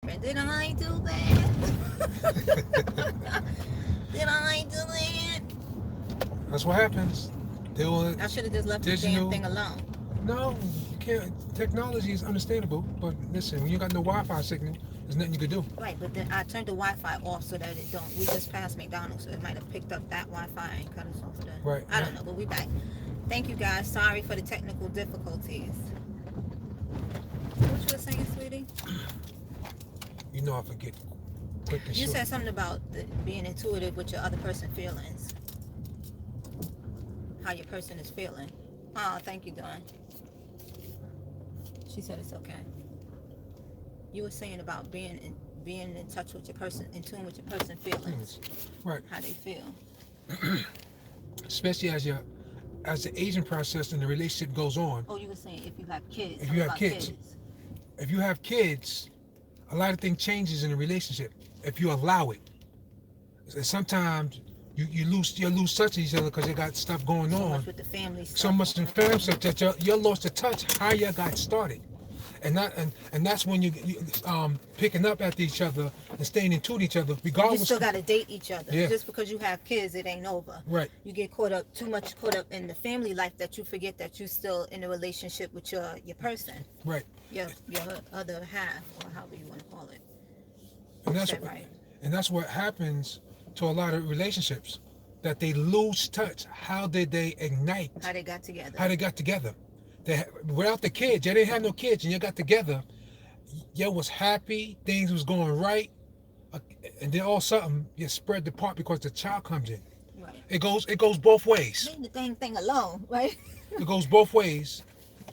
boyfriend. Did I do that? Did I do that? That's what happens. They will I should have just left the damn digital. thing alone. No, you can't. Technology is understandable, but listen, when you got no Wi-Fi signal, there's nothing you could do. Right, but then I turned the Wi-Fi off so that it don't. We just passed McDonald's, so it might have picked up that Wi-Fi and cut us off. The, Right. I don't know, but we back. Thank you guys. Sorry for the technical difficulties. What you were saying, sweetie? You know I forget quick and You short. said something about being intuitive with your other person's feelings. How your person is feeling. Oh, thank you, Dawn. She said it's okay. You were saying about being in touch with your person, in tune with your person's feelings, Right. how they feel. Especially as the aging process and the relationship goes on. Oh, you were saying if you have kids, If you something have about kids, if you have kids, a lot of things changes in the relationship if you allow it. And sometimes you lose touch of each other because you got stuff going So on. much with the family So stuff. much in family stuff that you lost the touch how you got started. And that's when you picking up at each other and staying in tune with each other You regardless. still got to date each other. Yeah. Just because you have kids, it ain't over. Right. You get too much caught up in the family life that you forget that you still in a relationship with your person, Right. your other half, or however you want to call it. And that's Right. and that's what happens to a lot of relationships, that they lose touch. How did they ignite? How they got together. How they got together? Without the kids, they didn't have no kids, and you got together. You was happy, things was going right, and then all of a sudden you spread apart because the child comes in. Right. It goes both ways. Leave the dang thing alone, right? It goes both ways,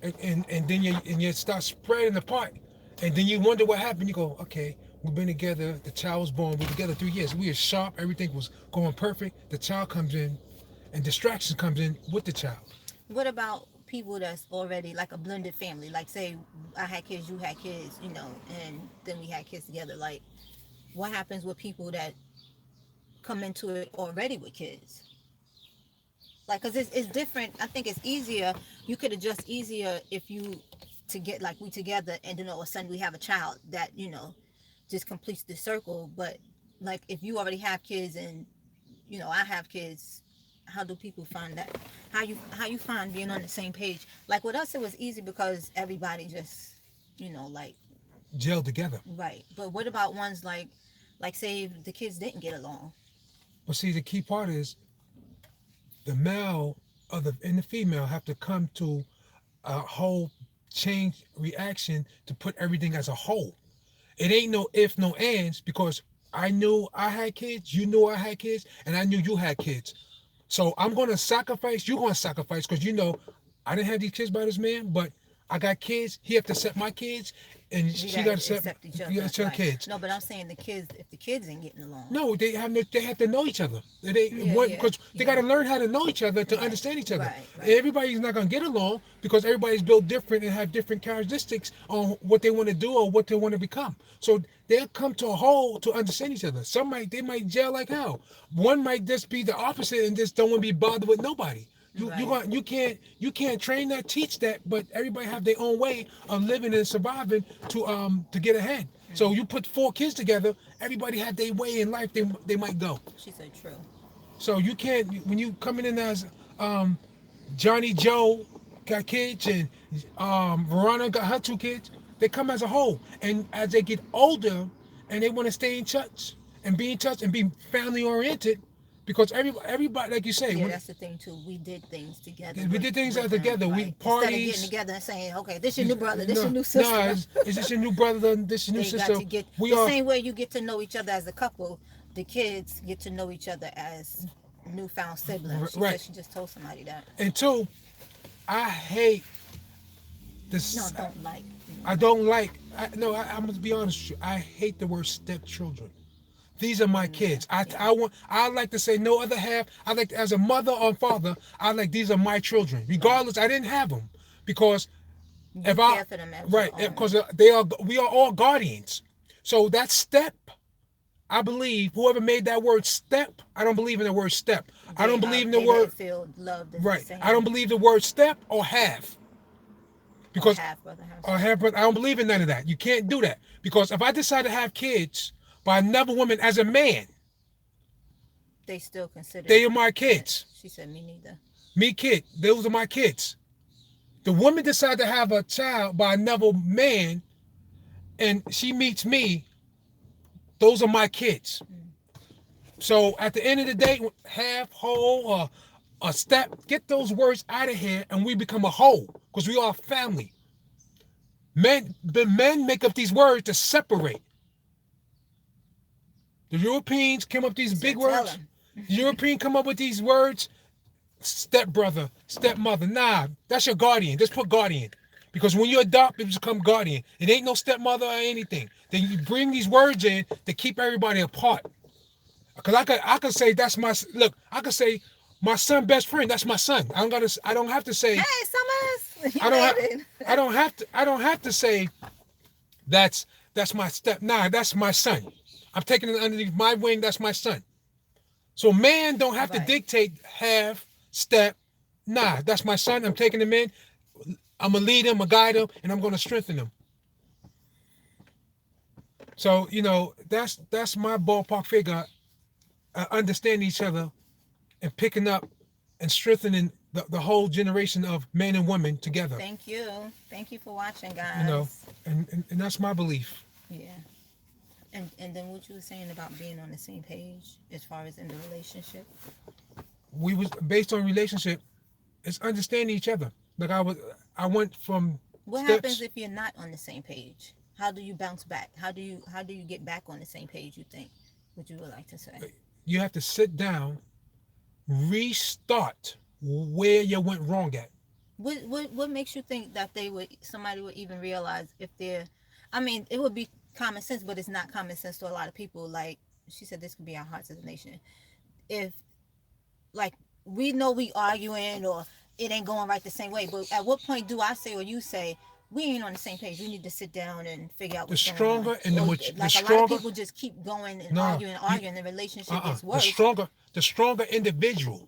and then you start spreading apart, and then you wonder what happened. You go, okay, we've been together. The child was born. We were together 3 years. We were sharp. Everything was going perfect. The child comes in, and distraction comes in with the child. What about people that's already like a blended family? Like, say I had kids, you had kids, and then we had kids together. Like, what happens with people that come into it already with kids? Like, because it's different. I think it's easier. You could adjust easier if you to get like we together, and then all of a sudden we have a child that just completes the circle. But like if you already have kids and I have kids, how do people find that? How you find being on the same page? Like with us, it was easy because everybody just like Gel together. right. But what about ones like say the kids didn't get along? But see, the key part is the male and the female have to come to a whole change reaction to put everything as a whole. It ain't no if, no ands, because I knew I had kids, you knew I had kids, and I knew you had kids. So I'm going to sacrifice, you're going to sacrifice, because I didn't have these kids by this man, but I got kids. He have to accept my kids, and We she gotta got to accept each other. you accept Right. kids. No, but I'm saying the kids. If the kids ain't getting along. No, they have to know each other. Yeah, Because they yeah. got to learn how to know each other to Right, understand each other. right. Everybody's not going to get along because everybody's built different and have different characteristics on what they want to do or what they want to become. So they'll come to a whole to understand each other. They might gel like hell. One might just be the opposite and just don't want to be bothered with nobody. Right. You can't train that, teach that, but everybody have their own way of living and surviving to get ahead. So you put 4 kids together, everybody have their way in life they might go. She said true. So you can't, when you coming in as Johnny Joe got kids and Verona got her 2 kids, they come as a whole. And as they get older and they want to stay in touch and be in touch and be family oriented, because everybody, like you say, Yeah, that's the thing too. We did things together. we did things out together. Right. We Instead of getting parties. together and saying, "Okay, this your new brother, this No, your new sister." no, is this your new brother? This your new They sister? got to get We the are. same way you get to know each other as a couple. The kids get to know each other as newfound siblings. She Right. said she just told somebody that. And 2, I hate this. No, don't like. I don't like. I'm gonna be honest with you. I hate the word stepchildren. These are my kids. I like to say no other half. I like as a mother or father. I like these are my children. Regardless, I didn't have them because if I care for them as right your own. because we are all guardians. So that step, I believe whoever made that word step. I don't believe in the word step. I don't believe in the They word didn't feel loved. right. The same. I don't believe the word step or half. Or because half brother, half or sister. have, but I don't believe in none of that. You can't do that because if I decide to have kids by another woman as a man, They still consider they are my that. kids. She said, me neither. Me kid, those are my kids. The woman decide to have a child by another man, and she meets me. Those are my kids. Mm. So at the end of the day, half whole or a step, get those words out of here, and we become a whole because we are family. Men make up these words to separate. The Europeans came up with these She big said, tell words. him. The European come up with these words, stepbrother, stepmother. Nah, that's your guardian. Just put guardian. Because when you adopt, it become guardian. It ain't no stepmother or anything. Then you bring these words in to keep everybody apart. Because I could say that's my look. I could say my son best friend. That's my son. I don't have to say. Hey, Summers, you I don't made have. it. I don't have to. I don't have to say that's my step. Nah, that's my son. I'm taking it underneath my wing. That's my son. So man don't have to Right. dictate half step. Nah, that's my son. I'm taking him in. I'm gonna lead him, I'm gonna guide him, and I'm gonna strengthen him. So that's my ballpark figure. Understanding each other and picking up and strengthening the whole generation of men and women together. Thank you. Thank you for watching, You know, guys. and that's my belief. Yeah. And then what you were saying about being on the same page as far as in the relationship. We was based on relationship. It's understanding each other. Like I went from What happens steps. if you're not on the same page? How do you bounce back? How do you get back on the same page, you think? What you would like to say? You have to sit down, restart where you went wrong at. What makes you think that somebody would even realize if they're, I mean, it would be common sense, but it's not common sense to a lot of people. Like she said, this could be our hearts as a nation. If like we know we arguing or it ain't going right the same way, but at what point do I say or you say we ain't on the same page? We need to sit down and figure out The what's going on. stronger and Or the like a lot of stronger. people just keep going and No, arguing. The relationship gets the worse. stronger individual.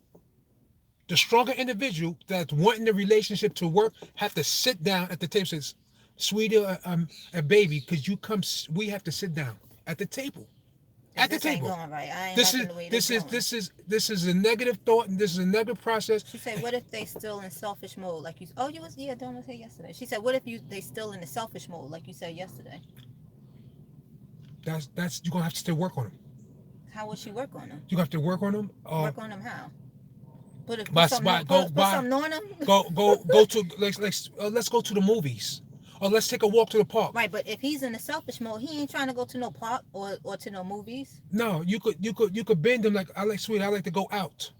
The stronger individual that's wanting the relationship to work have to sit down at the table. Says, "Sweetie, a baby, because you come. We have to sit down at the table. At the This ain't table. going right. I ain't This liking is the way this this is going. this is a negative thought, and this is a negative process. She said, "What if they still in selfish mode, like you? Oh, you was Dawn was here yesterday. She said, "What if they still in the selfish mode, like you said yesterday? That's you're gonna have to still work on them. How would she work on them? You have to work on them. Work on them how? By go Put by something on them, go to let's go to the movies, or let's take a walk to the park. right? But if he's in the selfish mode, he ain't trying to go to no park or to no movies. No, you could bend them like sweetie, I like to go out.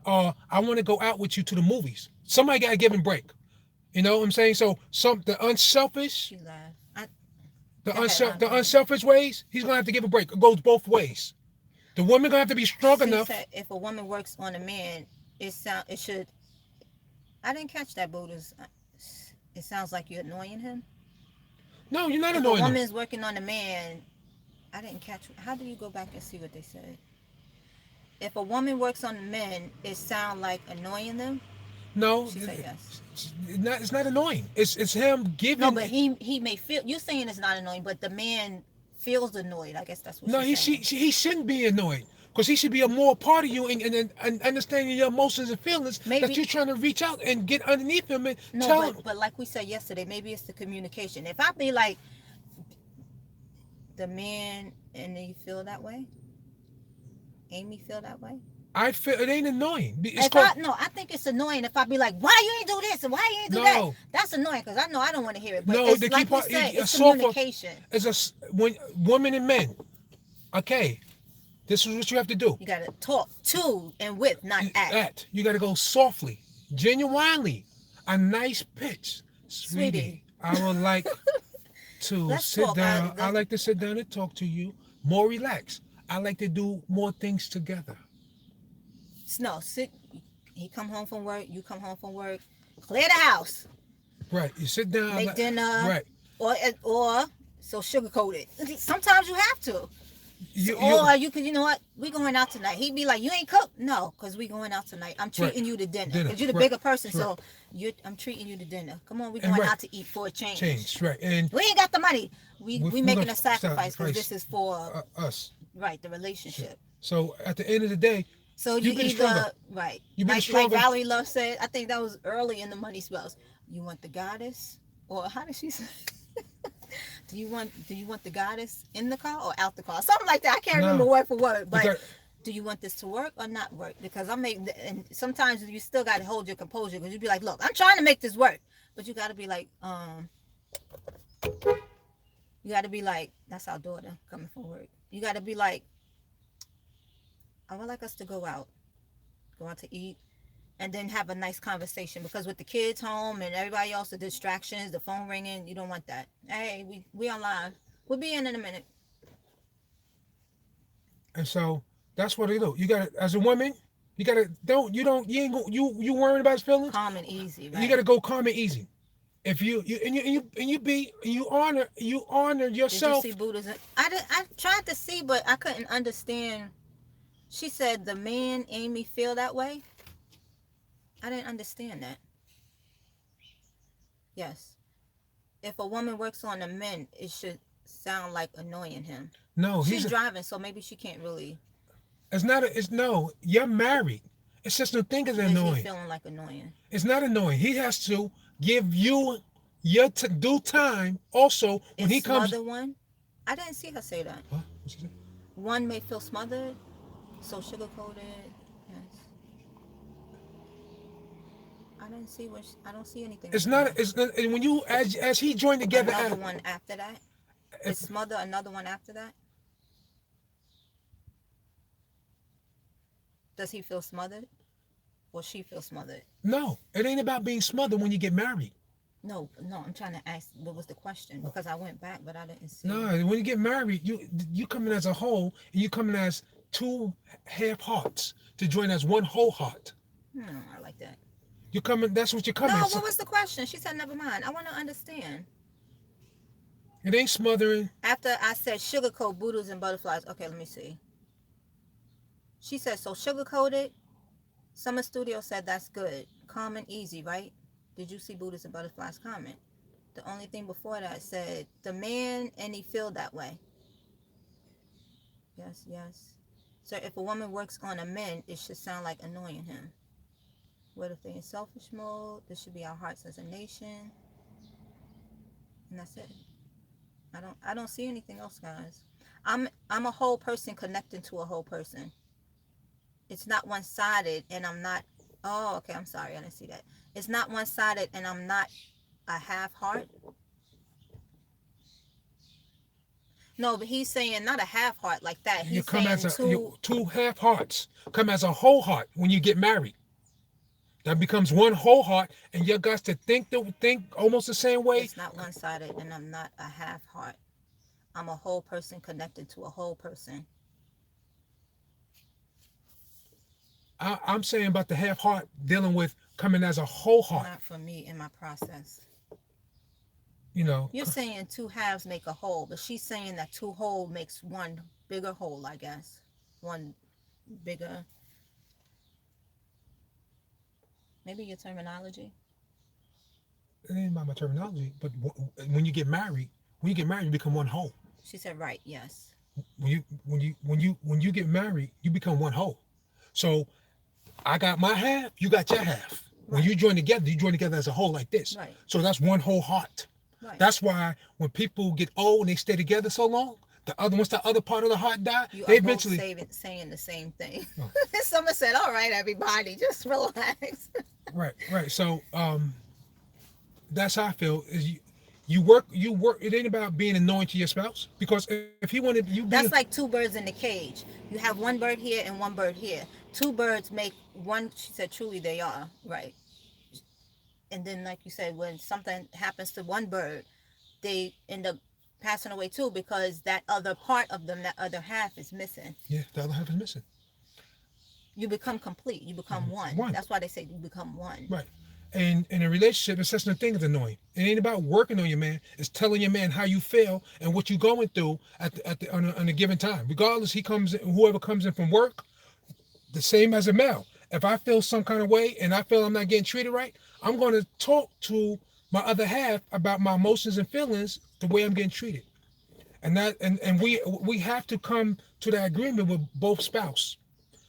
I want to go out with you to the movies. Somebody got to give him break. You know what I'm saying? So the unselfish, She laughed. the unselfish ways, he's gonna have to give a break. It goes both ways. The woman gonna have to be strong She enough. said, if a woman works on a man, it should. I didn't catch that, Buddha's. It sounds like you're annoying him. No, you're not If a annoying him. woman's working on a man, I didn't catch. How do you go back and see what they said? If a woman works on men, it sound like annoying them. No, She said yes. it's not annoying. It's him giving. No, but he may feel. You're saying it's not annoying, but the man feels annoyed. I guess that's what No, she's saying. he shouldn't be annoyed because he should be a more part of you and understanding your emotions and feelings Maybe that you're trying to reach out and get underneath him and no, tell him. but like we said yesterday, maybe it's the communication. If I be like the man and you feel that way, Amy feel that way. I feel it ain't annoying. It's If called I think it's annoying if I be like, why you ain't do this and why you ain't do that. That's annoying because I know I don't want to hear it. But no. it's The like key we part said, it's soft communication. is when women and men. Okay, this is what you have to do. You gotta talk to and with, not at. You got to go softly, genuinely, a nice pitch, sweetie. I would like to Let's sit talk. down. I like to sit down and talk to you more relaxed. I like to do more things together. No, sit. He come home from work. You come home from work. Clear the house. Right. You sit down. Make dinner. Right. Or so sugarcoat it. Sometimes you have to. So, you or you could, you know what? We going out tonight. He'd be like, you ain't cooked? No, because we going out tonight. I'm right treating you to dinner. dinner, Because you're the right, bigger person, right, so I'm treating you to dinner. Come on, we and going right out to eat for a change. change, right, and We ain't got the money. We we're gonna making a sacrifice because sacrifice this is for, us. right, the relationship. So at the end of the day, So you you be the stronger. either, right, You be the like stronger. Valerie Love said, I think that was early in the Money Spells. You want the goddess, or how did she say? Do you want the goddess in the car or out the car? Something like that. I can't remember No, word for word, you but got do you want this to work or not work? Because and sometimes you still got to hold your composure because you be like, look, I'm trying to make this work, but you got to be like, you got to be like, that's our daughter coming from work. You got to be like, I would like us to go out to eat, and then have a nice conversation because with the kids home and everybody else, the distractions, the phone ringing, you don't want that. Hey, we on live. We'll be in a minute. and so that's what they do. You got to, as a woman, you got to don't you ain't go, you worrying about his feelings. Calm and easy, You got right? to go calm and easy. If you honor Did you yourself. see Buddhism? I tried to see, but I couldn't understand. She said the man Amy feel that way. I didn't understand that. Yes. If a woman works on the men, it should sound like annoying him. No, She's driving, so maybe she can't really. it's not it's no, you're married. It's just the thing is Is he annoying. feeling like annoying? It's not annoying. He has to give you your due time. Also, when Is he comes, smother one? I didn't see her say that. huh? What's he say? One may feel smothered, so sugar coated. Yes. I didn't see I don't see anything It's like not. that. It's not. And when you as he joined together, Another one after that. Is smother another one after that? Does he feel smothered? Or she feel smothered? no, it ain't about being smothered when you get married. No, no, I'm trying to ask what was the question because I went back but I didn't No, see. when you get married, you come in as a whole, and you come in as two half hearts to join as one whole heart. I like that. You come in. That's what you come in. No, So what was the question? She said never mind. I want to understand. it ain't smothering. After I said sugarcoat boodles and butterflies. Okay, let me see. She said so sugar coated. Summer Studio said that's good. Calm and easy, right? Did you see Buddhas and Butterflies comment? The only thing before that said the man and he feel that way. Yes, yes. So if a woman works on a man, it should sound like annoying him. What if they in selfish mode? This should be our hearts as a nation. And that's it. I don't see anything else, guys. I'm a whole person connecting to a whole person. It's not one sided and I'm not. Oh, okay, I'm sorry, I didn't see that. It's not one sided and I'm not a half heart. No, but he's saying not a half heart like that. You He's come saying as two. two half hearts. Come as a whole heart when you get married. That becomes one whole heart, and you got to think almost the same way. It's not one sided and I'm not a half heart. I'm a whole person connected to a whole person. I'm saying about the half heart dealing with coming as a whole heart. Not for me in my process. You know, You're saying two halves make a whole, but she's saying that two whole makes one bigger whole, I guess. One bigger. Maybe your terminology. it ain't about my terminology, but when you get married, you become one whole. She said, right, yes. When you get married, you become one whole. So I got my half, you got your half. When Right. you join together as a whole like this. Right. So that's one whole heart. Right. That's why when people get old and they stay together so long, once the other part of the heart die, You they are both eventually. saying the same thing. Oh, Someone said, all right, everybody, just relax. right. So that's how I feel. Is you work. It ain't about being annoying to your spouse because if he wanted you be. That's like two birds in the cage. You have one bird here and one bird here. Two birds make one. She said, truly they are, right. And then, like you said, when something happens to one bird, they end up passing away too because that other part of them, that other half is missing. Yeah, the other half is missing. You become complete. You become one. One. That's why they say you become one. Right. And in a relationship, it's such a thing as annoying. It ain't about working on your man. It's telling your man how you feel and what you're going through on a given time. Regardless, whoever comes in from work, the same as a male. If I feel some kind of way and I feel I'm not getting treated right, I'm going to talk to my other half about my emotions and feelings, the way I'm getting treated. And we have to come to that agreement with both spouse.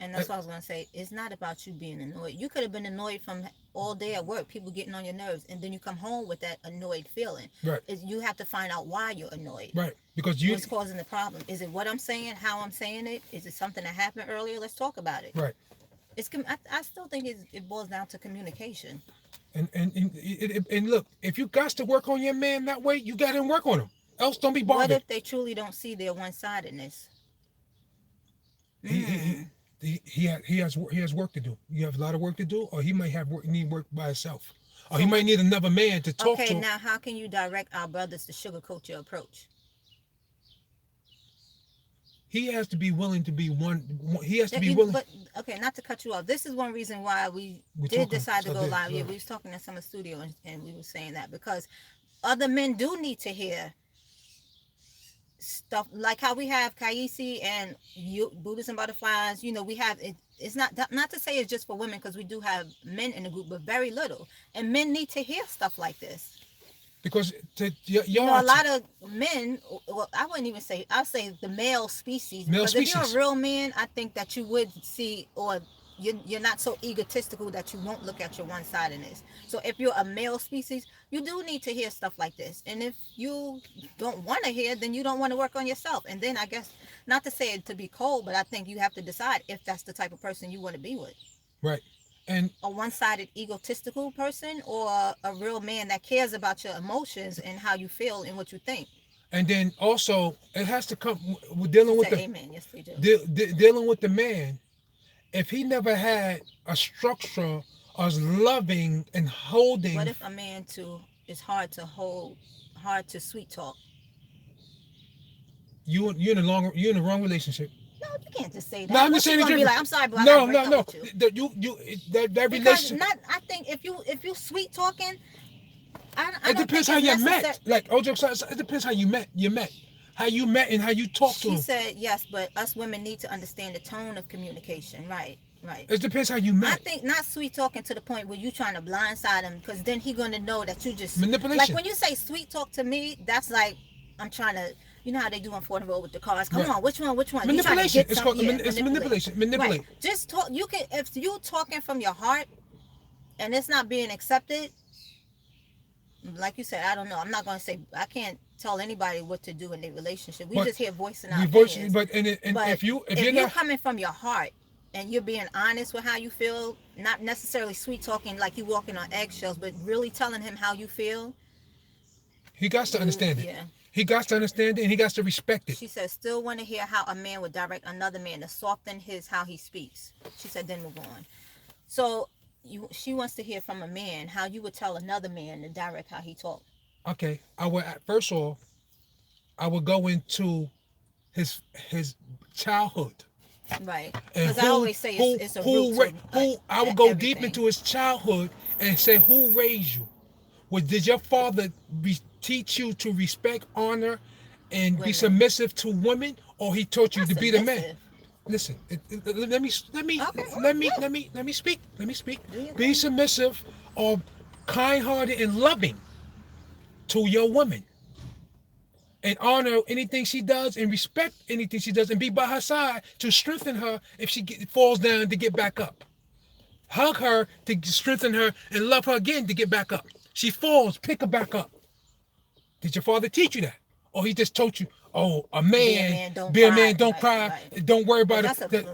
And Uh, that's what I was gonna say. It's not about you being annoyed. You could have been annoyed from all day at work, people getting on your nerves, and then you come home with that annoyed feeling. right, You have to find out why you're annoyed. right, because you What's causing the problem? Is it what I'm saying? How I'm saying it? Is it something that happened earlier? Let's talk about it. right. I still think it boils down to communication. And look, if you got to work on your man that way, you got to work on him. Else, don't be What bothered. if they truly don't see their one sidedness? He he, he he has work to do. You have a lot of work to do, or he might need work by himself, or he So might need another man to talk okay, to. now how can you direct our brothers to sugarcoat your approach? He has to be willing to be one. He has to be willing. But okay, not to cut you off. This is one reason why We're did talking. decide to So go there, live. Yeah, right. we was talking at Summer Studio, and we were saying that because other men do need to hear stuff like how we have Kaisi and you, Buddhist and Butterflies. You know, we have it. It's not to say it's just for women because we do have men in the group, but very little. And men need to hear stuff like this. Because You know, a lot of men, well, I wouldn't even say, I'll say the male species, male because if you're a species. real man, I think that you would see, or you're not so egotistical that you won't look at your one-sidedness. So if you're a male species, you do need to hear stuff like this. And if you don't want to hear, then you don't want to work on yourself. And then I guess, not to say it to be cold, but I think you have to decide if that's the type of person you want to be with. Right. And A one-sided egotistical person, or a real man that cares about your emotions and how you feel and what you think. then also it has to come with She dealing with said the amen. Yes, they do. dealing with the man. If he never had a structure of loving and What holding, if a man too is hard to hold, hard to sweet talk? you're in the wrong relationship. No, you can't just say No, that. I'm just What you saying the gonna be difference. like? I'm sorry, but I gotta No, break no, up no. with you. That Because relationship. not, I think if you sweet talking, I It don't depends think how it's you necessary. met. Like Ojo said, it depends how you met. How you met and how you talked to She him. said yes, but us women need to understand the tone of communication. Right, right. It depends how you I met. think not sweet talking to the point where you trying to blindside him, because then he gonna know that you just like Manipulation. when you say sweet talk to me, that's like I'm trying to. You know how they do on Ford Road with the cars. Come Right. on, which one? Which one? You trying to Manipulation. get It's some? called Yeah, it's manipulate. manipulation. Right. Manipulate. Just talk. You can if you talking from your heart and it's not being accepted. Like you said, I don't know. I'm not gonna say I can't tell anybody what to do in their relationship. We But just here voicing our we voice, opinions. and But if if you're you're not, coming from your heart and you're being honest with how you feel, not necessarily sweet talking like you walking on eggshells, but really telling him how you feel, he got to you understand it. yeah. He got to understand it, and he got to respect it. She said, still want to hear how a man would direct another man to soften his how he speaks. She said, then move on. So she wants to hear from a man how you would tell another man to direct how he talks. Okay, I would first off, I would go into his childhood Right. and Because I always say it's a root to who I would go deep everything. into his childhood and say who raised you. Did your father teach you to respect, honor, and be Women. submissive to women, or he taught you Not to be the man? submissive. Listen, let me Okay. speak. Let me speak. Do your Be thing. submissive or kind-hearted and loving to your woman, and honor anything she does and respect anything she does, and be by her side to strengthen her if she falls down to get back up. Hug her to strengthen her and love her again to get back up. She falls, pick her back up. Did your father teach you that? Or he just taught you, oh, Be a man, don't be a cry. man, don't Right, cry, right. don't worry But about that's it. a big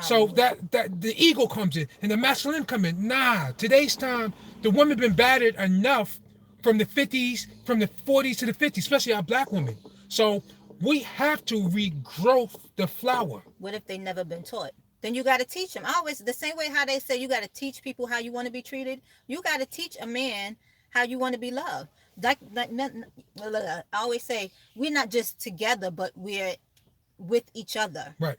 So problem. that the ego comes in and the masculine come in. Nah, today's time, the women been battered enough from the 50s, from the 40s to the 50s, especially our black women. So we have to regrow the flower. What if they never been taught? Then you got to teach them. I always, the same way how they say you got to teach people how you want to be treated, you got to teach a man how you want to be loved. I always say we're not just together, but we're with each other. Right.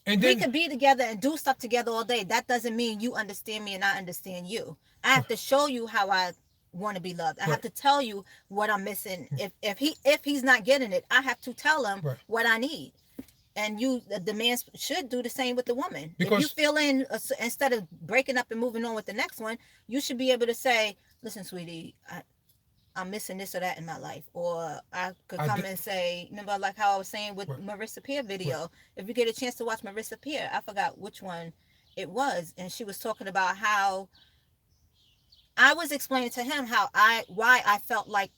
And We then could be together and do stuff together all day. That doesn't mean you understand me and I understand you. I have to show you how I want to be loved. I have right, to tell you what I'm missing. If he's not getting it, I have to tell him right. what I need. And you, the man should do the same with the woman. If you Because feel in, instead of breaking up and moving on with the next one, you should be able to say, "Listen, sweetie, I'm missing this or that in my life." Or I could I come did, and say, remember, like how I was saying with right, Marissa Peer right. video. If you get a chance to watch Marissa Peer, I forgot which one it was, and she was talking about how I was explaining to him how why I felt like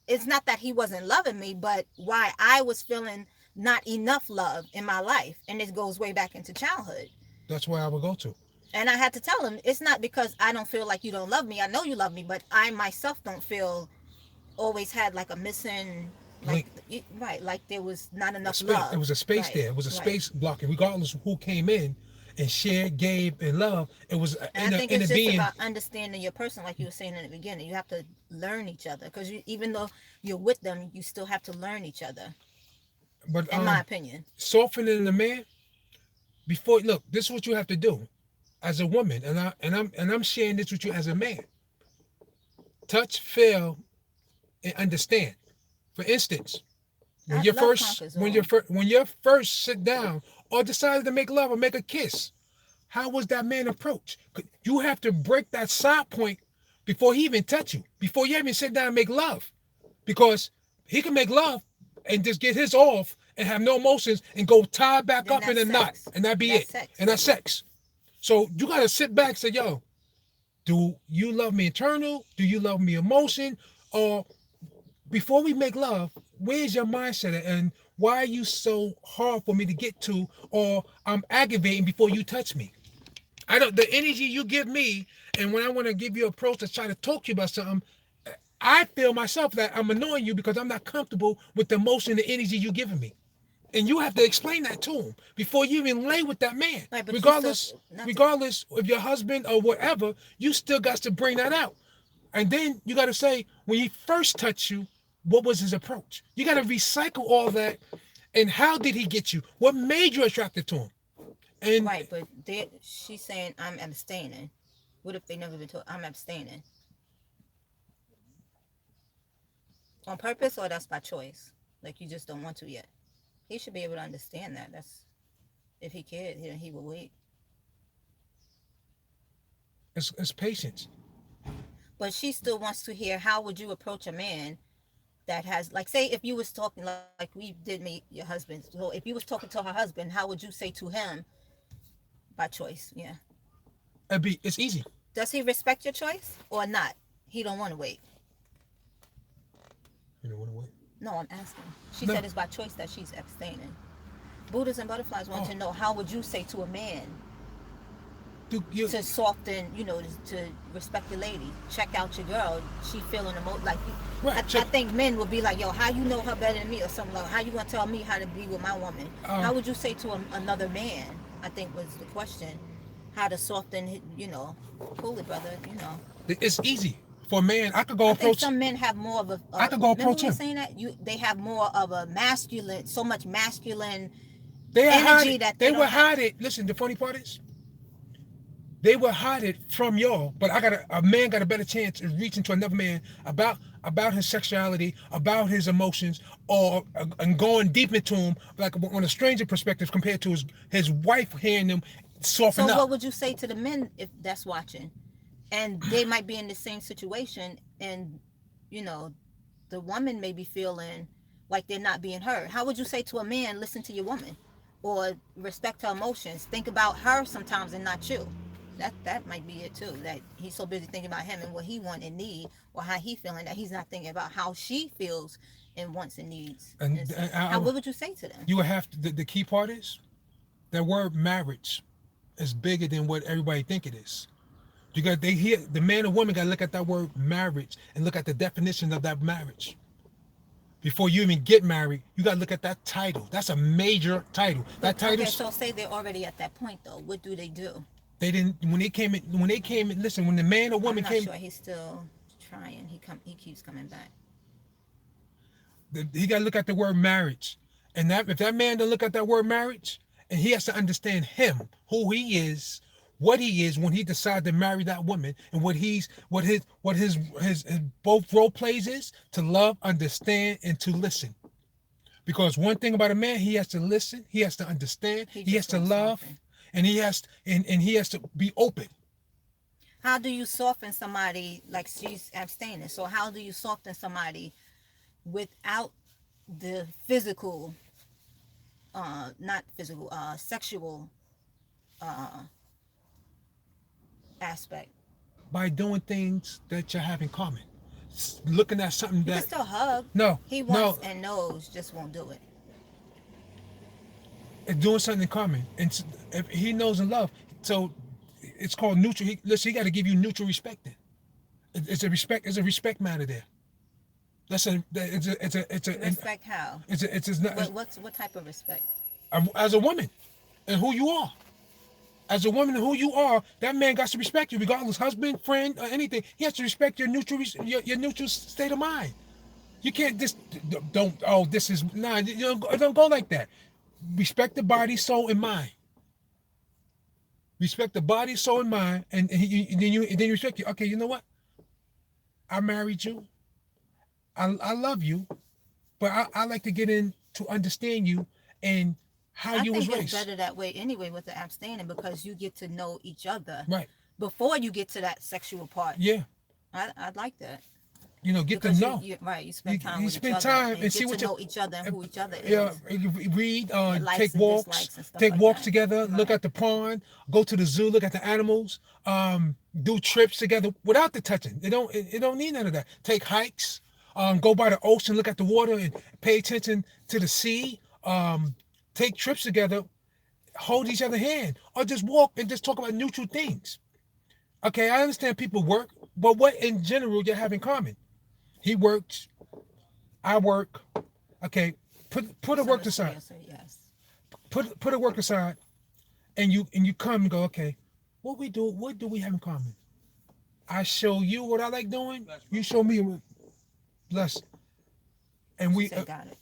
it's not that he wasn't loving me, but why I was feeling not enough love in my life, and it goes way back into childhood. That's where I would go to. And I had to tell him it's not because I don't feel like you don't love me. I know you love me, but I myself don't feel always had like a missing, like, Link. right, like there was not A enough space. It love. was a space Right, there. It was a right. space blocking, regardless of who came in and shared, gave, and love. It was And I think in it's a just being. about understanding your person, like you were saying in the beginning. You have to learn each other because even though you're with them, you still have to learn each other. But In my opinion, softening the man before. Look, this is what you have to do as a woman, and I'm sharing this with you as a man. Touch, feel, and understand. For instance, I love conquers all. when you first sit down or decided to make love or make a kiss, how was that man approached? You have to break that side point before he even touch you, before you even sit down and make love, because he can make love and just get his off and have no emotions and go tie back Then up in that's a knot, sex. and that be That's it, sex. and that's sex. So you gotta sit back and say, yo, do you love me internal? Do you love me emotion? Or before we make love, where's your mindset at? And why are you so hard for me to get to? Or I'm aggravating before you touch me. I don't, the energy you give me, and when I want to give you a approach to try to talk to you about something, I feel myself that I'm annoying you because I'm not comfortable with the emotion, the energy you giving me. And you have to explain that to him before you even lay with that man. Right, but you still Regardless, not to. regardless of your husband or whatever, you still got to bring that out. And then you got to say, when he first touched you, what was his approach? You got to recycle all that. And how did he get you? What made you attracted to him? And Right, but she's saying I'm abstaining. What if they never been told I'm abstaining on purpose or that's by choice? Like you just don't want to yet. He should be able to understand that. That's if he cared, he would wait. it's patience. But she still wants to hear how would you approach a man that has, like, say if you was talking like we did meet your husband. So if you was talking to her husband, how would you say to him by choice? Yeah. It's easy. Does he respect your choice or not? He don't want to wait. You know what? No, I'm asking. She No. said it's by choice that she's abstaining. Buddhas and butterflies want Oh, to know how would you say to a man do you, to soften, to respect the lady. Check out your girl. She feeling like. right. I Check. think men would be like, yo, how you know her better than me or something like. How you gonna tell me how to be with my woman? How Um, would you say to another man? I think was the question. How to soften, cool it, brother. it's easy for a man. I could go I think approach. some men have more of I could go remember approach we were him. saying that they have more of a masculine, so much masculine They hide energy it. that They they will don't have. hide it. Listen, the funny part is, they will hide it from y'all. But a man got a better chance of reaching to another man about his sexuality, about his emotions, or and going deep into him, like on a stranger perspective compared to his wife hearing him So soften up. what would you say to the men if that's watching, and they might be in the same situation, and you know the woman may be feeling like they're not being heard? How would you say to a man, listen to your woman, or respect her emotions? Think about her sometimes and not you. That might be it too. That he's so busy thinking about him and what he want and need, or how he feeling, that he's not thinking about how she feels and wants and needs. And And so, how what would you say to them? you would have to, the key part is that word marriage is bigger than what everybody think it is. You got they hear the man and woman got to look at that word marriage and look at the definition of that marriage. Before you even get married, you got to look at that title. That's a major title. But That okay, title's so say they're already at that point though. What do they do? they didn't when they came in. Listen, when the man or I'm woman not came, sure. He's still trying. He keeps coming back. he got to look at the word marriage. And that if that man don't look at that word marriage and he has to understand him, who he is, what he is when he decides to marry that woman, and what his both role plays is to love, understand, and to listen. Because one thing about a man, he has to listen, he has to understand, He he has just to won't love, soften. and he has to be open. How do you soften somebody like she's abstaining? So how do you soften somebody without the physical, not physical, sexual uh, aspect? By doing things that you have in common. Looking at something You can that still hug. no, He no, wants and knows, just won't do it. doing something in common, and if he knows and love, so it's called neutral. Listen, he got to give you neutral respect. Then it's a respect matter there. That's a Respect how? it's not What type of respect? as a woman and who you are. As a woman and who you are, that man got to respect you, regardless, husband, friend, or anything. He has to respect your your neutral state of mind. You can't just don't. Oh, this is nah. Don't go like that. Respect the body, soul, and mind. Respect the body, soul, and mind, and then you respect you. Okay, you know what? I married you. I love you, but I like to get in to understand you and how I you was think it's raised. better that way anyway with the abstaining because you get to know each other Right. before you get to that sexual part. Yeah. I'd like that Get to because know. you right, you You, spend time you with each spend other time and and see get to what you. know each other and who each other Yeah, is, you read, your likes take and walks, dislikes and stuff like that. together, look Right. at the pond, go to the zoo, look at the animals, do trips together without the touching. It don't need none of that. Take hikes, go by the ocean, look at the water, and pay attention to the sea. Take trips together, hold each other hand, or just walk and just talk about neutral things. Okay, I understand people work, but what in general you have in common? He works, I work. Okay, put a Some work of the aside. will say yes. Put a work aside, and you come and go. Okay, what do we have in common? I show you what I like doing. You show me what less, and She we said, "Got it."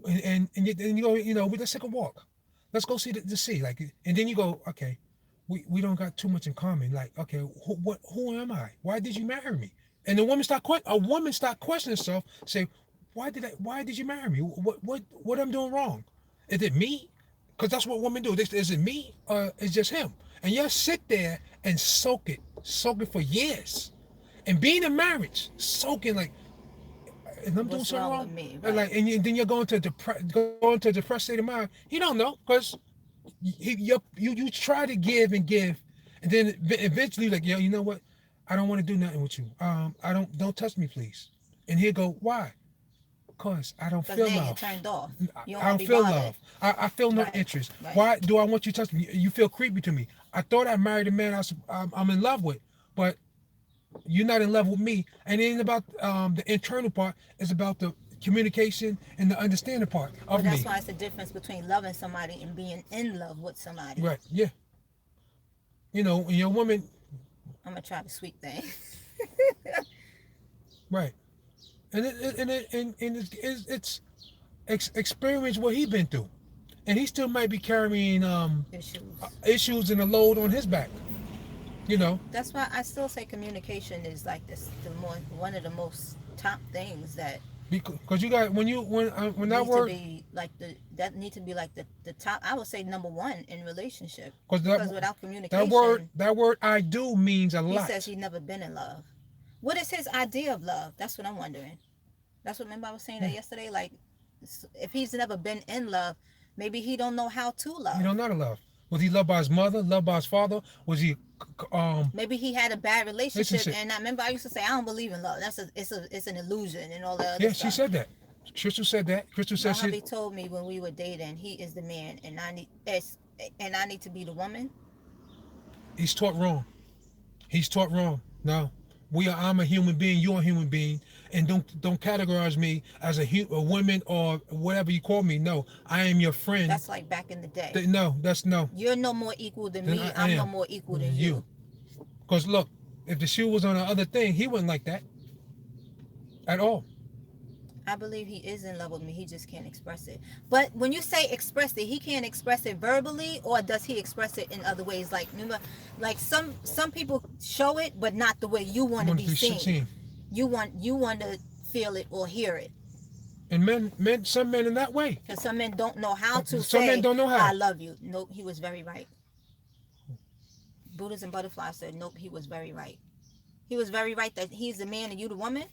and you go. We let's take a walk. Let's go see the sea. Like, and then you go. Okay, we don't got too much in common. Like, okay, who am I? Why did you marry me? And the woman a woman start questioning herself. Say, why did you marry me? What I'm doing wrong? Is it me? Because that's what women do. Is it me or it's just him? And you sit there and soak it for years. And being in marriage, soaking like, and I'm doing What's something wrong with wrong. me? And Right. like, then you're going to a depressed state of mind. You don't know because you try to give, and then eventually like, yo, you know what? I don't want to do nothing with you. I don't touch me, please. And he'll go, why? Cause I don't Because feel now you're love. turned off. You don't I want don't to be feel bothered. love. I feel no Right. interest. Right. Why do I want you to touch me? You feel creepy to me. I thought I married a man I'm in love with, but you're not in love with me. And it ain't about the internal part. It's about the communication and the understanding part Well, of that's me. why it's the difference between loving somebody and being in love with somebody. Right? Yeah. And your woman. I'm gonna try the sweet thing. Right. And experience what he been through, and he still might be carrying Issues. issues and a load on his back. You know, That's why I still say communication is like this, one of the most top things that because you got when that need to word be like the top. I would say number one in relationship because because without that word communication, that word I do means a he says lot. he's never been in love. What is his idea of love? That's what I'm wondering. That's what remember I was saying that Yeah, yesterday. Like, if he's never been in love, maybe he don't know how to you love. know, not a love. Was he loved by his mother? Loved by his father? Was he Maybe he had a bad relationship, relationship? and I remember I used to say I don't believe in love. It's an illusion and all that other Yeah, she stuff. said that. Crystal said that. Crystal My said she. hubby told me when we were dating, he is the man, and I need to be the woman. He's taught wrong. He's taught wrong. No, I'm a human being. You're a human being, and don't categorize me as a woman or whatever you call me. No, I am your friend. That's like back in the day. No, that's no. You're no more equal than Then me. I I'm no am more equal than you. you. Because look, if the shoe was on the other thing, he wouldn't like that at all. I believe he is in love with me. He just can't express it. But when you say express it, he can't express it verbally, or does he express it in other ways? Like, remember, like some people show it, but not the way you want to Want to be be seen. seen. You want to feel it or hear it. And some men in that way. Because some men don't know how to Some men say don't know I how. love you. Nope, he was very right. Buddhas and Butterflies said nope, he was very right. He was very right that he's the man and you the woman.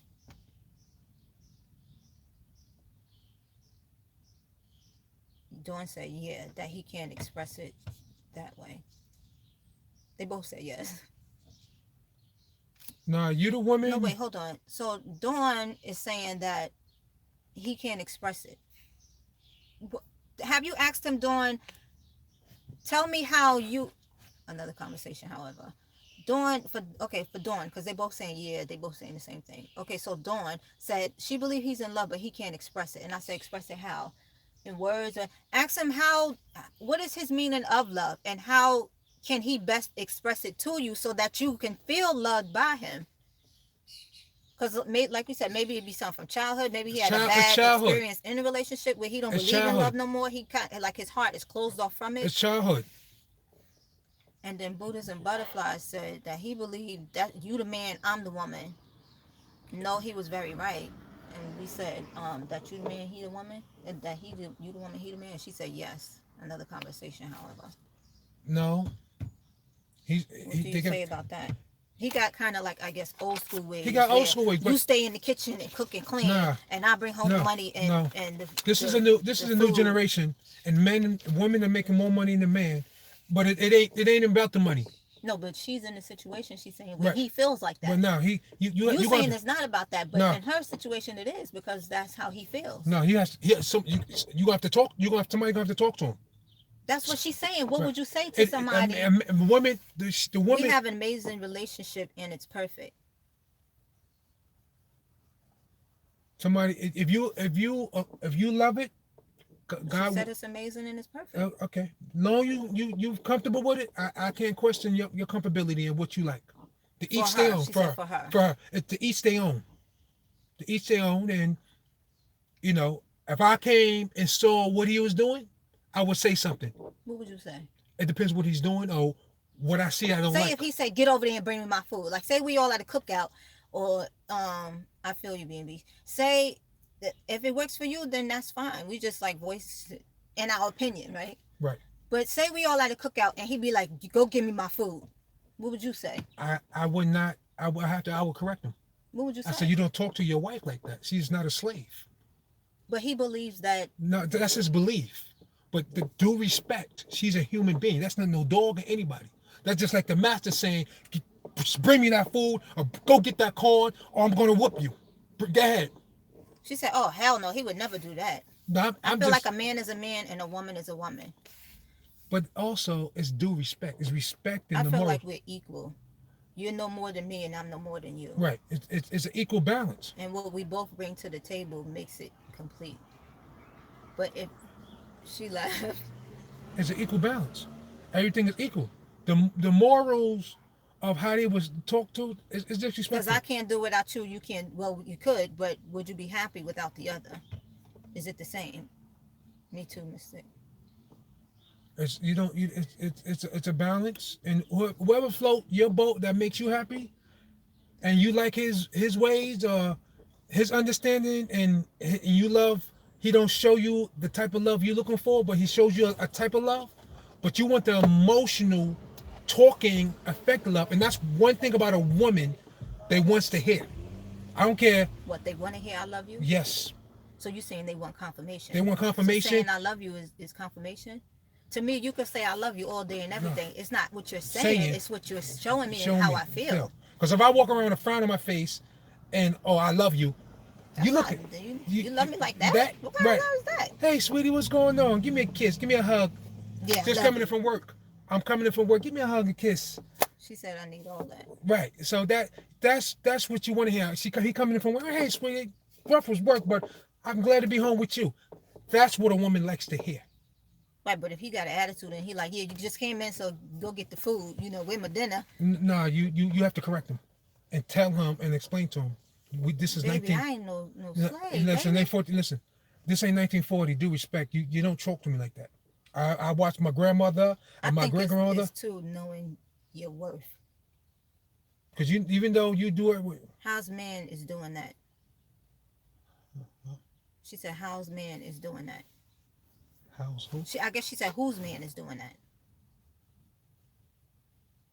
Dawn said yeah, that he can't express it that way. They both said yes. Nah, you the No, woman. wait, hold on. So Dawn is saying that he can't express it. Have you asked him, Dawn? Tell me how you. Another conversation, however. Dawn for Dawn, because they both saying yeah, they both saying the same thing. Okay, so Dawn said she believes he's in love, but he can't express it, and I said express it how, in words. Or ask him how. What is his meaning of love, and how can he best express it to you so that you can feel loved by him? Because, like we said, maybe it'd be something from childhood. Maybe he had a It's bad childhood. experience in a relationship where he don't It's believe in love childhood. no more. He kind of, like his heart is closed off from it. It's childhood. And then Buddhas and Butterflies said that he believed that you the man, I'm the woman. No, he was very right. And we said that you the man, he the woman, and that you the woman, he the man. And she said yes. Another conversation, however. No, What do you they got, say about that? He got kind of like, I guess, old school ways. he got old Where school ways, you but stay in the kitchen and cook and clean, nah, and I bring home the no, money and no. and This the is a new food. generation, and men and women are making more money than man, but it ain't about the money. No, but she's in a situation. She's saying where Right. he feels like But that. now You you saying gonna it's not about that, but no in her situation it is because that's how he feels. no he has some you gonna have to talk you gonna have somebody gonna have to talk to him. That's what she's saying. What Right. would you say to somebody? A woman the We woman have an amazing relationship and it's perfect. somebody if you love it, She God said it's amazing and it's perfect. okay. Long you comfortable with it, I can't question your comfortability and what you like. To For each their her, own she said for her. for her. To each their own. To each their own. And if I came and saw what he was doing, I would say something. What would you say? It depends what he's doing or what I see I don't Say like. if he said, "Get over there and bring me my food." Like say we all at a cookout, or I feel you, B&B. Say that if it works for you, then that's fine. We just like voice in our opinion, right? Right. But say we all at a cookout and he'd be like, "Go give me my food." What would you say? I would not. I would correct him. What would you I said say? you don't talk to your wife like that. She's not a slave. But he believes that. No, that's his belief. But the due respect, she's a human being. That's not no dog or anybody. That's just like the master saying, bring me that food or go get that corn or I'm going to whoop you. Go ahead. She said, "Oh hell no, he would never do that." No, I I'm feel just, like a man is a man and a woman is a woman. but also it's due respect. It's respect I and the feel moral. like we're equal. You're no more than me, and I'm no more than you. Right. It's an equal balance. And what we both bring to the table makes it complete. But if she laughed, It's an equal balance. Everything is equal. The morals of how they was talked to is because disrespectful. I can't do without you, you can't. Well, you could, but would you be happy without the other? Is it the same? Me too, Mystic. It's you don't you it's a balance, and whoever float your boat that makes you happy, and you like his ways or his understanding, and you love. He don't show you the type of love you're looking for, but he shows you a type of love. But you want the emotional, talking, affected love, and that's one thing about a woman they wants to hear. I don't care. What they want to hear, I love you. Yes, So you saying they want confirmation? they want So confirmation. saying I love you is confirmation. To me, you could say I love you all day and everything. It's not what you're saying. It's what you're showing me and how I feel. Because if I walk around with a frown on my face, and oh I love you, That's you look not, at you love me like that? What kind right. of love is that? Hey sweetie, what's going on? Give me a kiss. Give me a hug. Yeah, Just love coming in you. from work. I'm coming in from work. Give me a hug and kiss. She said I need all that. Right. So that's what you want to hear. He coming in from work. Hey sweetie, rough was work, but I'm glad to be home with you. That's what a woman likes to hear. Right, but if he got an attitude and he like, yeah, you just came in, so go get the food. With my dinner. No, you have to correct him, and tell him and explain to him This is Baby, 19. I ain't no slave, Listen, they baby. 14. Listen, this ain't 1940. Do respect. You don't talk to me like that. I watched my grandmother I and my think great grandmother it's too knowing your worth. because you even though you do it with How's man is doing that? She said, how's man is doing that? household. I guess she said, whose man is doing that?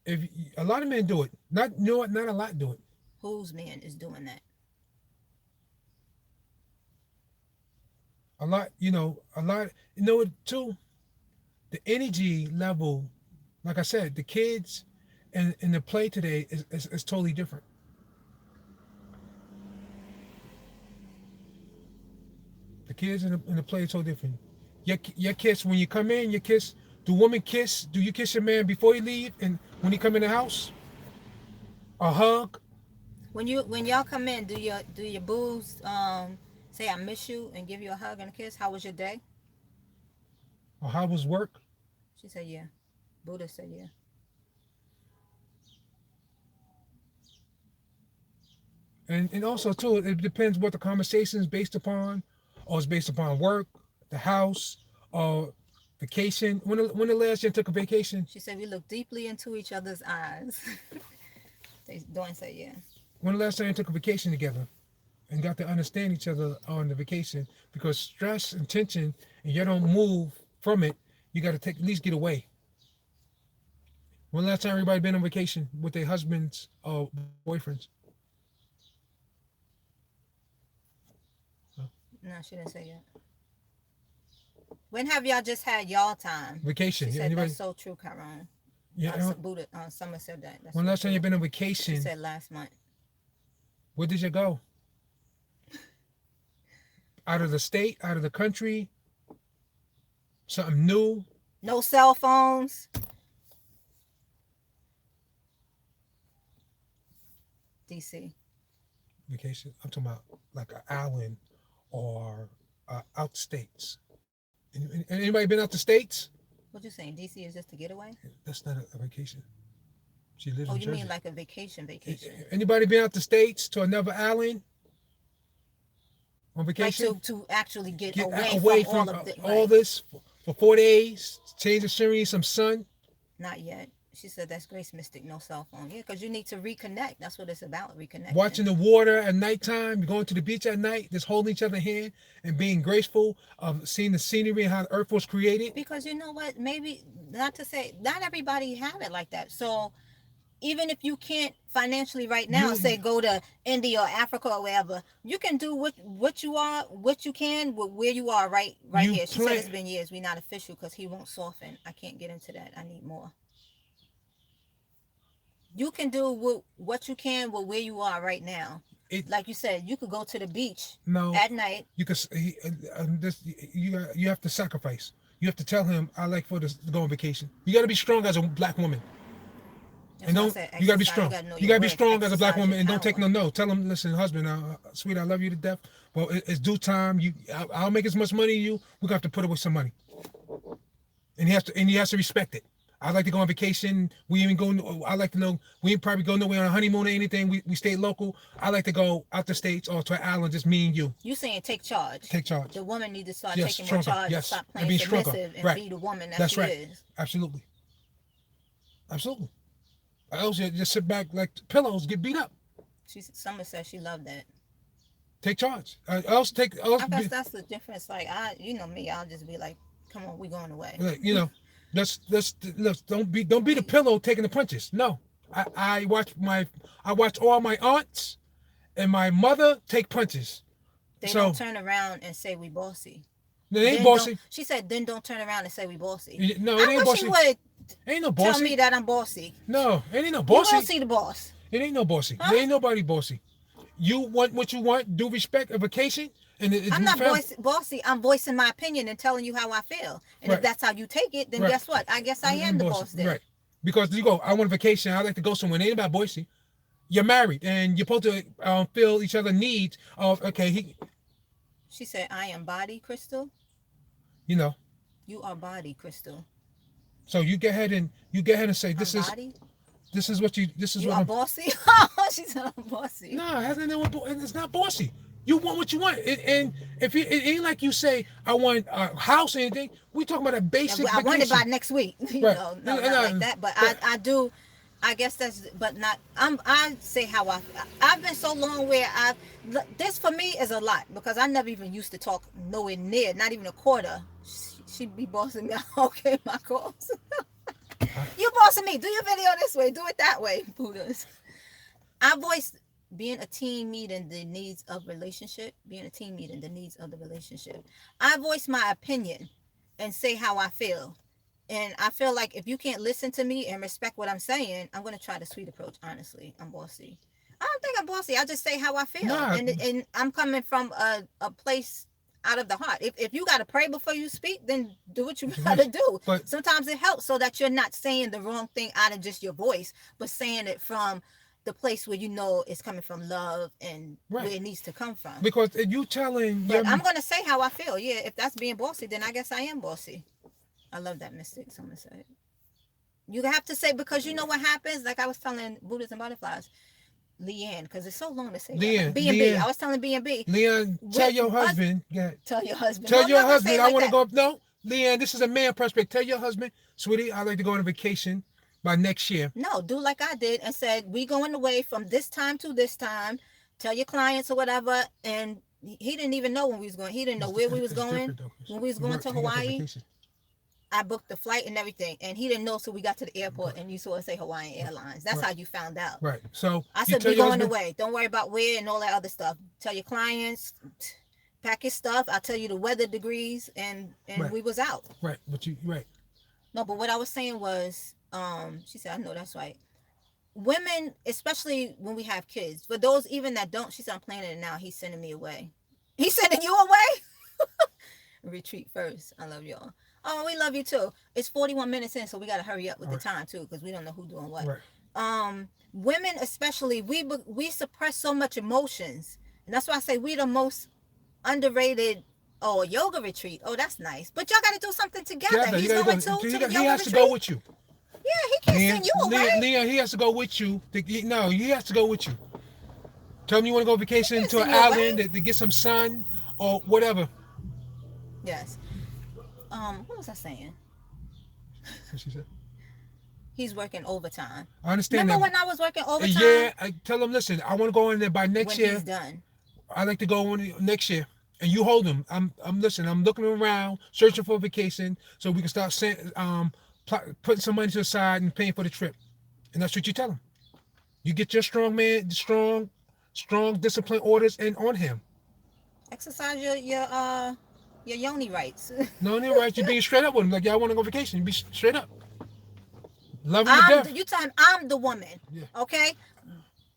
If a lot of men do it, not you know what, not a lot do it. Whose man is doing that? A lot, a lot. You know what too? The energy level, like I said, the kids and in the play today is totally different. The kids in the play is totally different. Your kiss when you come in, your kiss. Do women kiss? Do you kiss your man before you leave and when he come in the house? A hug? When y'all come in, do your boos say I miss you and give you a hug and a kiss? How was your day? Or how was work? She said, yeah. Buddha said, yeah. And also too, it depends what the conversation is based upon, or it's based upon work, the house, or vacation. When the last year took a vacation? She said we look deeply into each other's eyes. They don't say yeah. When the last time you took a vacation together and got to understand each other on the vacation? Because stress and tension, and you don't move from it, you got to take at least get away. When last time everybody been on vacation with their husbands or boyfriends? No, she didn't say that. When have y'all just had y'all time? Vacation. She Yeah, said anybody? that's so true, Caron. Yeah. Buddha, Summer said that. That's When so last time true. you been on She vacation? said last month. Where did you go? Out of the state? Out of the country? Something new? No cell phones. DC. Vacation. I'm talking about like an island or out states. Anybody been out the states? What you saying? DC is just a getaway? That's not a vacation. She lives Oh, in you mean Jersey. like a vacation? Anybody been out the states to another island on Like vacation? to actually get Get away away from from all of the all right. this for 4 days. Change the scenery, some sun. Not yet. She said that's Grace Mystic, no cell phone. Yeah, because you need to reconnect. That's what it's about, reconnecting. Watching the water at nighttime, going to the beach at night, just holding each other's hand and being graceful of seeing the scenery and how the earth was created. Because you know what? Maybe not to say not everybody have it like that. So even if you can't financially right now, You say go to India or Africa or wherever, you can do what you can with where you are right you here. She said plan it's been years. We not official because he won't soften. I can't get into that. I need more. You can do what you can with where you are right now. it. Like you said, you could go to the beach No, at night. you could. This you have to sacrifice. You have to tell him I like for this to go on vacation. You got to be strong as a black woman. That's And why I don't said you gotta be exercise. You strong. gotta know You your gotta be worth. strong as a black Exercise your woman, and don't take power. no no. Tell him, listen, husband, sweet, I love you to death. Well, it's due time. I'll make as much money as you. We're gonna have to put away some money, and he has to respect it. I like to go on vacation. We even go. I like to know we ain't probably go nowhere on a honeymoon or anything. We stay local. I like to go out the states or to an island, just me and you. You saying take charge. Take charge. The woman need to start Yes, taking more stronger. charge and Yes, stop and playing being stronger. submissive and Right. be the woman that That's she right. is. Absolutely. Absolutely. I else you just sit back like pillows, get beat up. Summer said she loved that. Take charge. Else take. Else I guess be, that's the difference. Like you know me, I'll just be like, come on, we going away. like, let's don't be the pillow taking the punches. No, I I watch all my aunts and my mother take punches. They So don't turn around and say we bossy. it ain't Then don't. bossy. She said then don't turn around and say we bossy. No, it I ain't wish he bossy. would Ain't no tell me bossy. that I'm bossy. No, it ain't no You gonna bossy. see the boss. It ain't no bossy. Huh? There ain't nobody bossy. You want what you want. Do respect a vacation, and it's I'm not found, bossy. I'm voicing my opinion and telling you how I feel. And if right, that's how you take it, then right. guess what? I guess I It am ain't the bossy, boss then. right? Because you go. I want a vacation. I like to go somewhere. It ain't about bossy. You're married, and you're supposed to feel each other's needs. Of okay, She said, I am body, Crystal. you know. You are body, Crystal. So you get ahead and say I'm this is body. This is You what are I'm. bossy. She said I'm bossy. No, it has nothing to do with. It's not bossy. You want what you want, and if it ain't like you say, I want a house or anything. We talking about a And basic I want it by vacation, next week. right? No, not like that. But But I do. I guess that's, but not. I say how I've been so long where this for me is a lot because I never even used to talk nowhere near, not even a quarter. She'd be bossing me. Okay, my calls. I, You bossing me. Do your video this way. Do it that way, Buddhas. I voice being a team meeting the needs of relationship. Being a team meeting the needs of the relationship. I voice my opinion and say how I feel. And I feel like if you can't listen to me and respect what I'm saying, I'm gonna try the sweet approach. Honestly, I'm bossy. I don't think I'm bossy. I just say how I feel, nah, and I'm coming from a place out of the heart. If you gotta pray before you speak, then do what you gotta do. but Sometimes it helps so that you're not saying the wrong thing out of just your voice, but saying it from the place where you know it's coming from love and where right it needs to come from. because if you telling But your I'm gonna say how I feel. Yeah, if that's being bossy, then I guess I am bossy. I love that mystic. So I'm gonna say it. You have to say because you know what happens. Like I was telling Buddhas and Butterflies, Leanne, because it's so long to say that. Leanne, B&B. I was telling B&B. Leanne, tell your husband. Yeah, Tell your husband. No, tell I'm your not gonna say husband it I like want to that. go. No, Leanne, this is a man prospect. Tell your husband, sweetie, I'd like to go on a vacation by next year. No, do like I did and said we going away from this time to this time. Tell your clients or whatever. And he didn't even know when we was going. He didn't know where we was It's going different though. 'Cause when we was he going worked. to He got that Hawaii. vacation. I booked the flight and everything, and he didn't know till we got to the airport, and you saw it say Hawaiian Airlines. That's Right. how you found out. Right. So I you said tell we your going husband. away. Don't worry about where and all that other stuff. Tell your clients, pack your stuff. I'll tell you the weather degrees, and Right. we was out. Right. But you. Right. No, but what I was saying was, she said, I know that's right. Women, especially when we have kids, for those even that don't, she said I'm planning it now. He's sending me away. He's sending you away. Retreat first. I love y'all. Oh, we love you too. It's 41 minutes in, so we gotta hurry up with All the right. time too, because we don't know who doing what. Right. Women especially, we suppress so much emotions, and that's why I say we the most underrated. Oh, yoga retreat. Oh, that's nice. But y'all got to do something together. Yeah, He's you gotta going go. to He, the he yoga has retreat. to go with you. Yeah, he can't send you away. Leon, he has to go with you. No, he has to go with you. Tell him you want to go vacation can't to an send you away. island to get some sun or whatever. Yes. What was I saying? What she said. He's working overtime. I understand Remember that. when I was working overtime? Yeah, I tell him, listen, I want to go in there by next When year. he's done. I like to go on next year. And you hold him. I'm listening. I'm looking around, searching for a vacation, so we can start putting some money to the side and paying for the trip. And that's what you tell him. You get your strong discipline orders and on him. Exercise your yoni rights. No, you're right. You're being straight up with him. Like, yeah, I want to go vacation. You be straight up. Love him to death. You tell him I'm the woman. Yeah. Okay?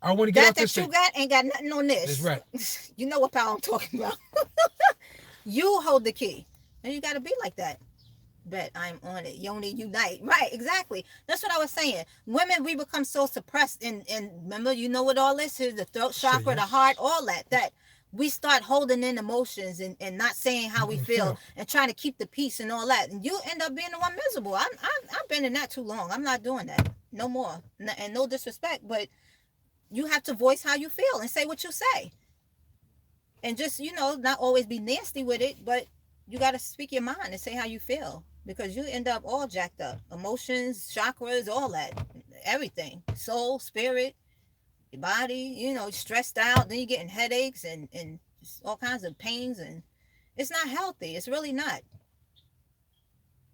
I want to get off That this you thing. got ain't got nothing on this. That's right. You know what power I'm talking about. You hold the key. And you got to be like that. Bet I'm on it. Yoni unite. Right, exactly. That's what I was saying. Women, we become so suppressed. And remember, you know what all this is? The throat chakra, the heart, all that. That we start holding in emotions and not saying how we feel and trying to keep the peace and all that. And you end up being the one miserable. I've been in that too long. I'm not doing that. No more. And no disrespect, but you have to voice how you feel and say what you say. And just, not always be nasty with it, but you got to speak your mind and say how you feel. Because you end up all jacked up. Emotions, chakras, all that. Everything. Soul, spirit, your body, stressed out. Then you're getting headaches and all kinds of pains. And it's not healthy. It's really not.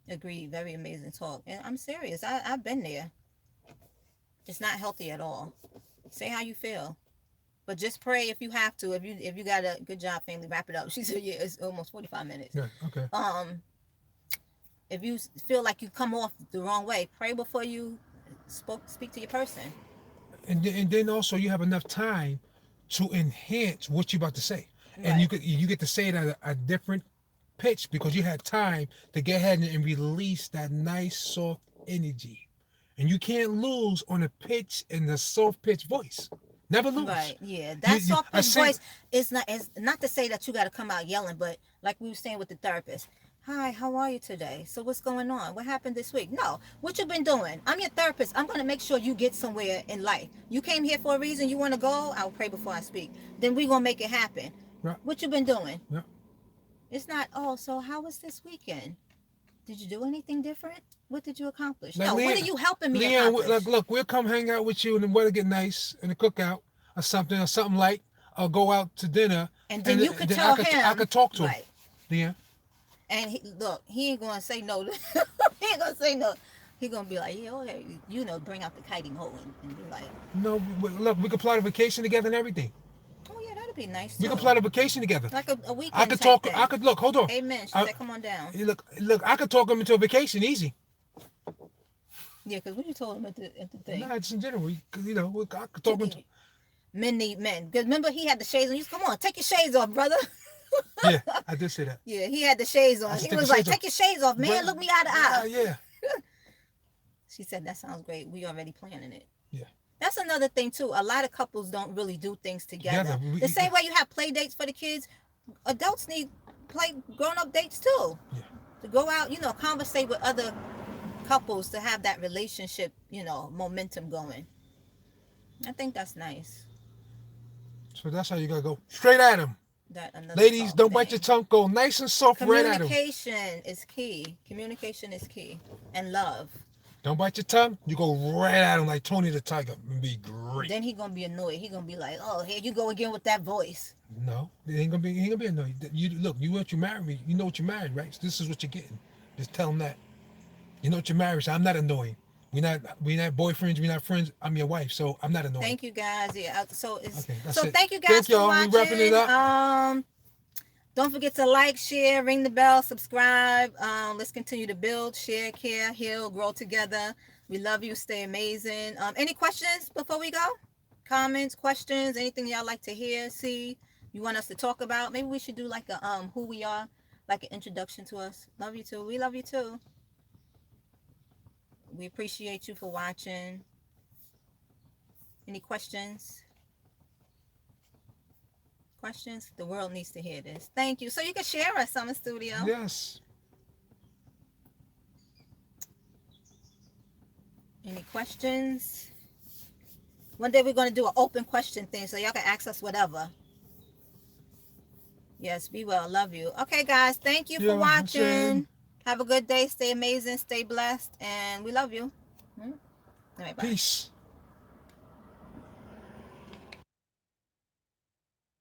Agreed. Very amazing talk. And I'm serious. I've been there. It's not healthy at all. Say how you feel. But just pray if you have to. If you got a good job, family, wrap it up. She said, yeah, it's almost 45 minutes. Yeah, okay. If you feel like you come off the wrong way, pray before you speak to your person. And then also you have enough time to enhance what you're about to say. And Right. you get to say it at a different pitch because you had time to get ahead and release that nice soft energy. And you can't lose on a pitch and the soft pitch voice. Never lose. Right, yeah. That soft voice is not to say that you got to come out yelling, but like we were saying with the therapist, Hi, how are you today? So what's going on? What happened this week? No. What you been doing? I'm your therapist. I'm going to make sure you get somewhere in life. You came here for a reason. You want to go? I'll pray before I speak. Then we going to make it happen. Yeah, What you been doing? yeah. It's not, oh, so how was this weekend? Did you do anything different? What did you accomplish? Like No, what are Leanne, you helping me Leanne, like, accomplish? look, we'll come hang out with you and the weather get nice and a cookout or something light. I'll go out to dinner, And then and you could then tell I him, could talk to him. right. Leanne, And look, he ain't going to say no. He ain't going to say no. He going to be like, yeah, okay, bring out the kiting hole and be like, no, look, we could plan a vacation together and everything. oh, yeah, that'd be nice We too. could plan a vacation together. Like a I weekend could type talk. I thing. could look. Hold on. Amen. She I, said, come on down. look. I could talk him into a vacation easy. Yeah, because what you told him at the thing? Nah, just in general. I could talk him into. Men need men. Because remember, he had the shades on. He's come on, take your shades off, brother. Yeah, I did say that. Yeah, he had the shades on. He was like, take your shades off, man. Look me eye to eye. Yeah. She said, that sounds great. We already planning it. Yeah. That's another thing, too. A lot of couples don't really do things together. The same way you have play dates for the kids, adults need grown-up dates, too. Yeah. To go out, conversate with other couples to have that relationship, momentum going. I think that's nice. So that's how you gotta go straight at him. Ladies, don't bite your tongue. Go nice and soft right at him. Communication is key. Communication is key. And love. Don't bite your tongue. You go right at him like Tony the Tiger. It'll be great. Then he gonna be annoyed. He gonna be like, "Oh, here you go again with that voice." No, he ain't gonna be annoyed. You want you married me. You know what you married, right? So this is what you're getting. Just tell him that. You know what you're married. So I'm not annoying. We're not boyfriends. We're not friends. I'm your wife, so I'm not annoying. Thank you guys. Yeah. So Okay, thank you guys for watching. Wrapping it up. Don't forget to like, share, ring the bell, subscribe. Let's continue to build, share, care, heal, grow together. We love you. Stay amazing. Any questions before we go? Comments, questions, anything y'all like to hear, see, you want us to talk about? Maybe we should do like a who we are, like an introduction to us. Love you too. We love you too. We appreciate you for watching. Any questions? Questions? The world needs to hear this. Thank you. So you can share us on the studio. Yes. Any questions? One day we're going to do an open question thing so y'all can ask us whatever. Yes, be well. Love you. Okay, guys. Thank you for watching. Have a good day. Stay amazing. Stay blessed. And we love you. All right, bye. Peace.